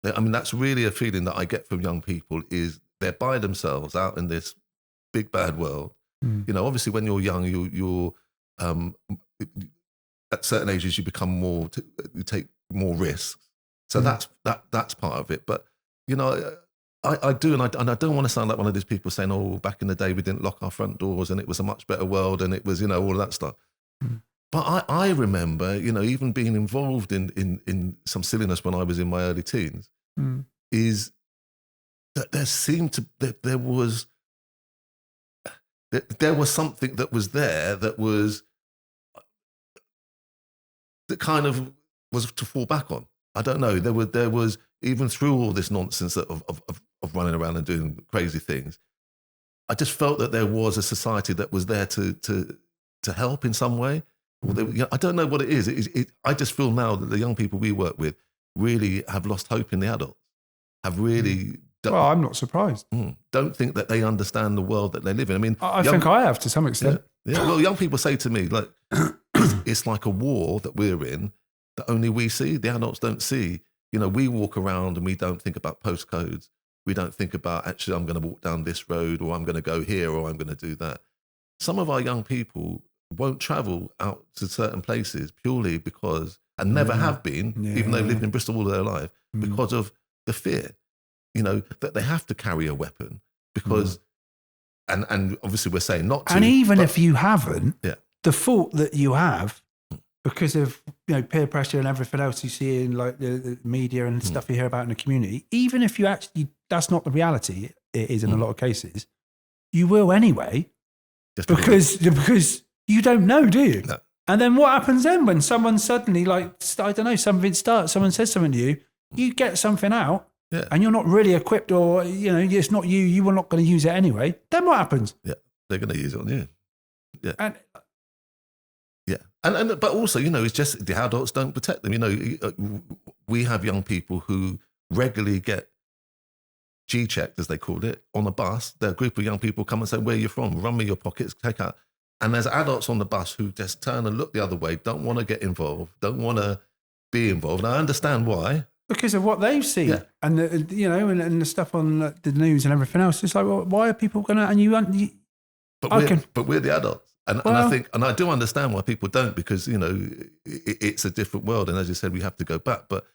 I mean, that's really a feeling that I get from young people is they're by themselves out in this big, bad world. Obviously when you're young, you're at certain ages, you become you take more risks. So that's part of it. But, I do, and I don't want to sound like one of these people saying, oh, back in the day, we didn't lock our front doors and it was a much better world and it was, all of that stuff. But I remember, even being involved in some silliness when I was in my early teens, is that there was something that was there that kind of was to fall back on. I don't know. There was even through all this nonsense of running around and doing crazy things, I just felt that there was a society that was there to help in some way. I don't know what it is. I just feel now that the young people we work with really have lost hope in the adults. Have really. Well, I'm not surprised. Don't think that they understand the world that they live in. I mean, I think I have to some extent. Yeah. Well, young people say to me, like, it's like a war that we're in that only we see. The adults don't see. We walk around and we don't think about postcodes. We don't think about, actually, I'm going to walk down this road, or I'm going to go here, or I'm going to do that. Some of our young people won't travel out to certain places purely because, and never have been, even though they've lived in Bristol all their life, because of the fear, that they have to carry a weapon because, and obviously we're saying not to. And even if you haven't, yeah, the thought that you have, because of peer pressure and everything else you see in like the media and stuff you hear about in the community, even if you actually, that's not the reality, it is in a lot of cases, you will anyway, because you don't know, do you? No. And then what happens then when someone suddenly, like, I don't know, something starts, someone says something to you, you get something out, and you're not really equipped, or, it's not you were not going to use it anyway. Then what happens? Yeah, they're going to use it on you. Yeah. And but also, it's just the adults don't protect them. We have young people who regularly get G-checked, as they called it, on a bus. There are a group of young people come and say, where are you from? Run me your pockets, take out. And there's adults on the bus who just turn and look the other way, don't want to get involved, don't want to be involved. And I understand why. Because of what they've seen, and the stuff on the news and everything else. It's like, well, why are people going to? But we're the adults, and I think, and I do understand why people don't, because it's a different world, and as you said, we have to go back. But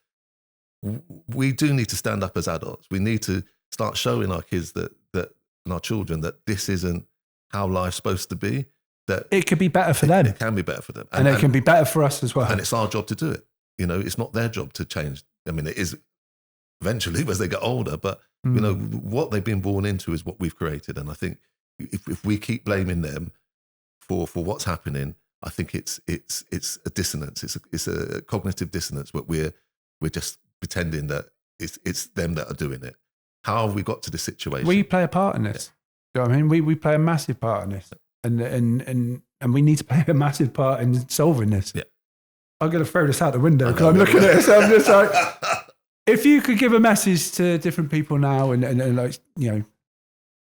we do need to stand up as adults. We need to start showing our kids that and our children that this isn't how life's supposed to be. That it could be better for them. It can be better for them, and it can be better for us as well. And it's our job to do it. It's not their job to change. I mean, it is eventually as they get older, but what they've been born into is what we've created. And I think if we keep blaming them for what's happening, I think it's a dissonance. It's a cognitive dissonance. But we're just pretending that it's them that are doing it. How have we got to this situation? We play a part in this. Do you know what I mean? We play a massive part in this, and we need to play a massive part in solving this. Yeah. I'm going to throw this out the window because I'm looking at it. So I'm just like, if you could give a message to different people now, and like,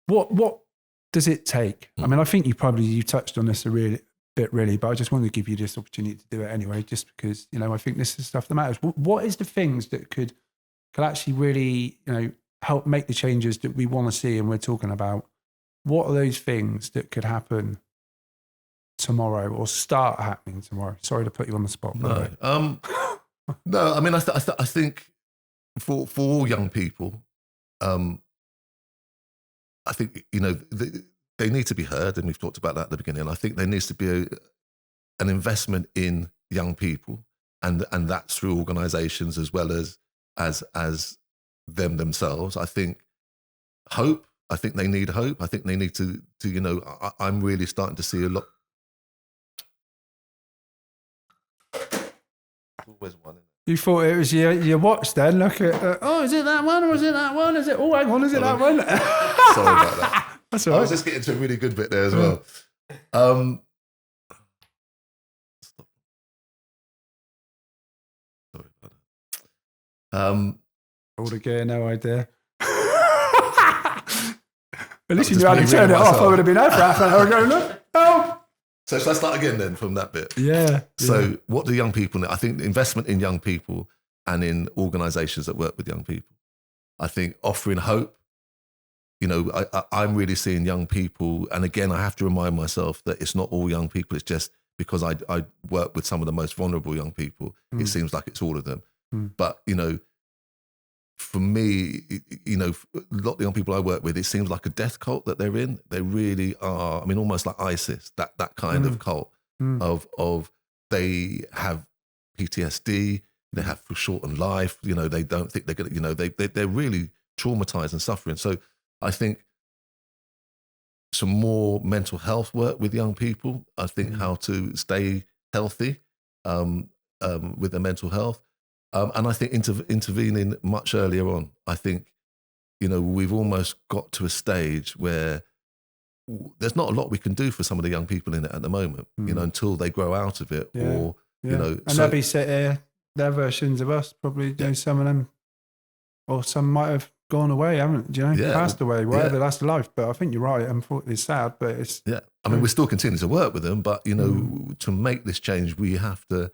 what does it take? I mean, I think you touched on this a bit, but I just wanted to give you this opportunity to do it anyway, just because, I think this is stuff that matters. What is the things that could actually really, help make the changes that we want to see and we're talking about? What are those things that could happen tomorrow or start happening tomorrow? Sorry to put you on the spot. No, no. I mean, I think for all young people, I think they need to be heard, and we've talked about that at the beginning. I think there needs to be an investment in young people, and that's through organisations as well as them themselves. I think hope. I think they need hope. I think they need to I'm really starting to see a lot. always one. You thought it was your watch then? Look at, oh, is it that one or is it that one? Is it, oh, hang on, is it that one? Sorry about that. That's all right. I was just getting to a really good bit there as well. Sorry about that. All the gear, no idea. At least you knew how to me turn it ringing off. I myself. would have been out for half an hour ago. Look, oh. So should I start again then from that bit? Yeah. So what do young people need? I think the investment in young people and in organisations that work with young people. I think offering hope. You know, I'm really seeing young people, and again, I have to remind myself that it's not all young people. It's just because I work with some of the most vulnerable young people. It seems like it's all of them. But, you know, for me, you know, a lot of the young people I work with, it seems like a death cult that they're in. They really are. I mean, almost like ISIS, that kind of cult of they have PTSD, they have shortened life. You know, they don't think they're going to, you know, they're really traumatized and suffering. So I think some more mental health work with young people. I think how to stay healthy with their mental health. And I think intervening much earlier on. I think, you know, we've almost got to a stage where there's not a lot we can do for some of the young people in it at the moment, you know, until they grow out of it or, you know. And they'll be set here, their versions of us, probably, you know, some of them, or some might have gone away, haven't, you know, passed away, whatever, that's life. But I think you're right. Unfortunately, it's sad, but it's... Yeah. I mean, we're still continuing to work with them, but, you know, to make this change, we have to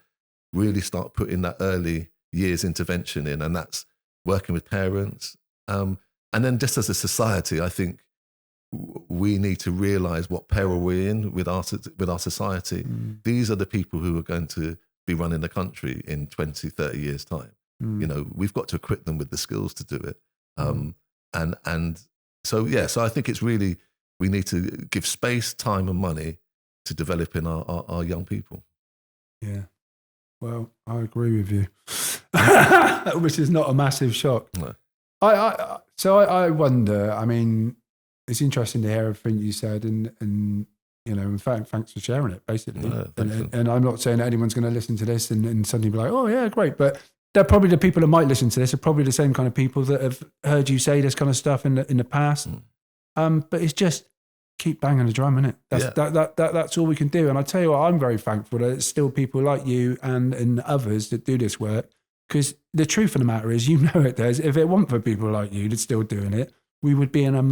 really start putting that early years intervention in, and that's working with parents. And then just as a society, I think we need to realise what peril we're in with our society. These are the people who are going to be running the country in 20, 30 years' time. You know, we've got to equip them with the skills to do it. And so, so I think it's really, we need to give space, time and money to developing our young people. Yeah. Well, I agree with you, which is not a massive shock. No. I wonder, I mean, it's interesting to hear everything you said and you know, in fact, thanks for sharing it, basically. And I'm not saying that anyone's going to listen to this and suddenly be like, oh yeah, great. But they're probably the people that might listen to this are probably the same kind of people that have heard you say this kind of stuff in the past. But it's just keep banging the drum, innit? That's all we can do. And I tell you what, I'm very thankful that it's still people like you and others that do this work. Because the truth of the matter is, you know it does. If it weren't for people like you that's still doing it, we would be in a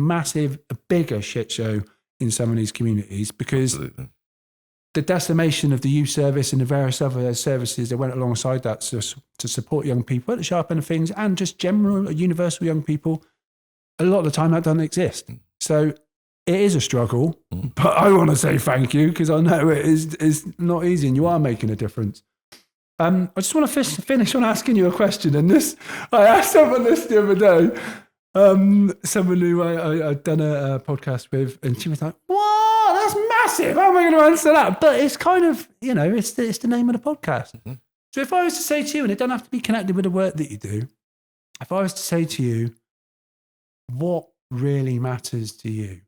bigger shit show in some of these communities, because the decimation of the youth service and the various other services that went alongside that to support young people at the sharp end of things, and just general universal young people, a lot of the time that doesn't exist. So it is a struggle, but I want to say thank you, because I know it is not easy and you are making a difference. I just want to finish on asking you a question. And I asked someone this the other day, someone who I'd done a podcast with, and she was like, "Wow, that's massive. How am I going to answer that?" But it's kind of, you know, it's the name of the podcast. So if I was to say to you, and it doesn't have to be connected with the work that you do, if I was to say to you, what really matters to you?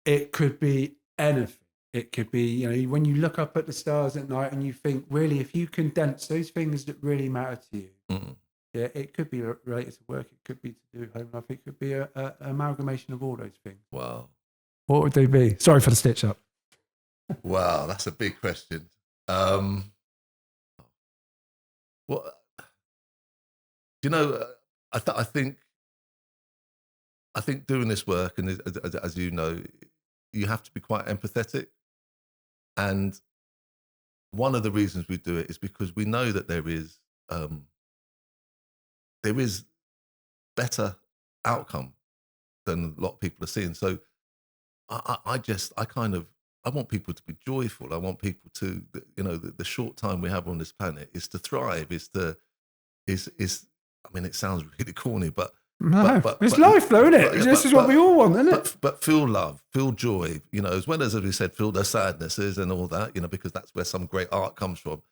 It could be anything. It could be, you know, when you look up at the stars at night and you think, really, if you condense those things that really matter to you, it could be related to work, it could be to do with home life, it could be an amalgamation of all those things. Wow. What would they be? Sorry for the stitch up. Wow, that's a big question. You know, I think doing this work, and as you know, you have to be quite empathetic. And one of the reasons we do it is because we know that there is better outcome than a lot of people are seeing. So I want people to be joyful. I want people to, you know, the short time we have on this planet is to thrive, I mean, it sounds really corny, but it's life though, isn't it? This is what we all want, isn't it? But feel love, feel joy, you know, as well as we said, feel their sadnesses and all that, you know, because that's where some great art comes from.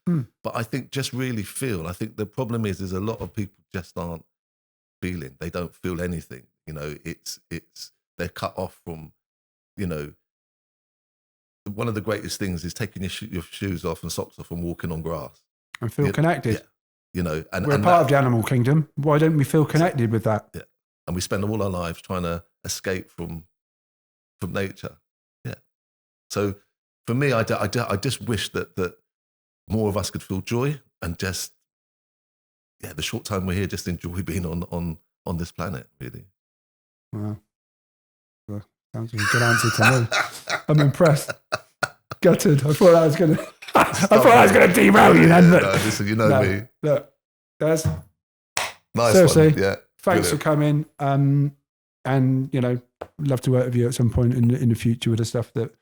But I think just really feel. I think the problem is a lot of people just aren't feeling. They don't feel anything. You know, they're cut off from, you know, one of the greatest things is taking your shoes off and socks off and walking on grass. And feel connected. you know, and we're part of the animal kingdom. Why don't we feel connected with that? Yeah, and we spend all our lives trying to escape from nature. Yeah. So for me, I just wish that more of us could feel joy and just, the short time we're here, just enjoy being on this planet, really. Wow. Well, sounds like a good answer to me. I'm impressed. Gutted. I thought I was going to derail you then. But no, listen, you know me. Look, Des. Nice seriously, one. Yeah. Thanks for coming. And, you know, love to work with you at some point in the future with the stuff that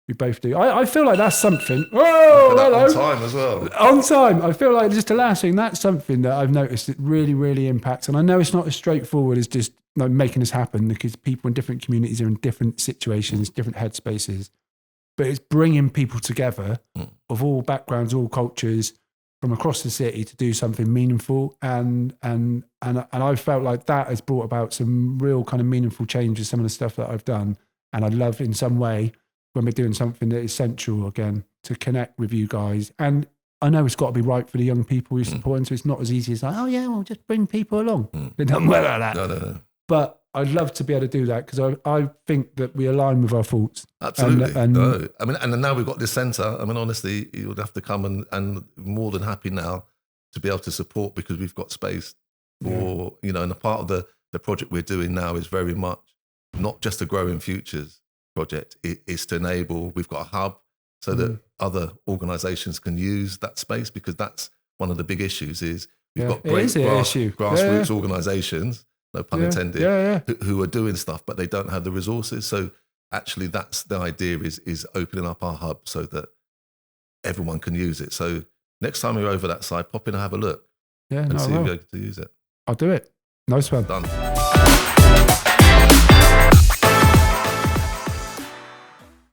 we both do. I feel like that's something. Whoa, hello. On time as well. On time. I feel like just the last thing, that's something that I've noticed that really, really impacts. And I know it's not as straightforward as just making this happen, because people in different communities are in different situations, different headspaces. But it's bringing people together of all backgrounds, all cultures, from across the city to do something meaningful. And I felt like that has brought about some real kind of meaningful change with some of the stuff that I've done. And I'd love in some way, when we're doing something that is central again, to connect with you guys. And I know it's got to be right for the young people you're supporting, so it's not as easy as like, oh yeah, we'll just bring people along. It doesn't work like that. No. But I'd love to be able to do that, because I think that we align with our thoughts. Absolutely. No. I mean, and now we've got this centre. I mean, honestly, you would have to come and more than happy now to be able to support, because we've got space for, you know, and a part of the project we're doing now is very much not just a Growing Futures project. It is to enable, we've got a hub so that other organisations can use that space, because that's one of the big issues is we've got great grassroots organisations, no pun intended, who are doing stuff, but they don't have the resources. So actually that's the idea, is opening up our hub so that everyone can use it. So next time you're over that side, pop in and have a look and see if you're able to use it. I'll do it. Nice one. Done.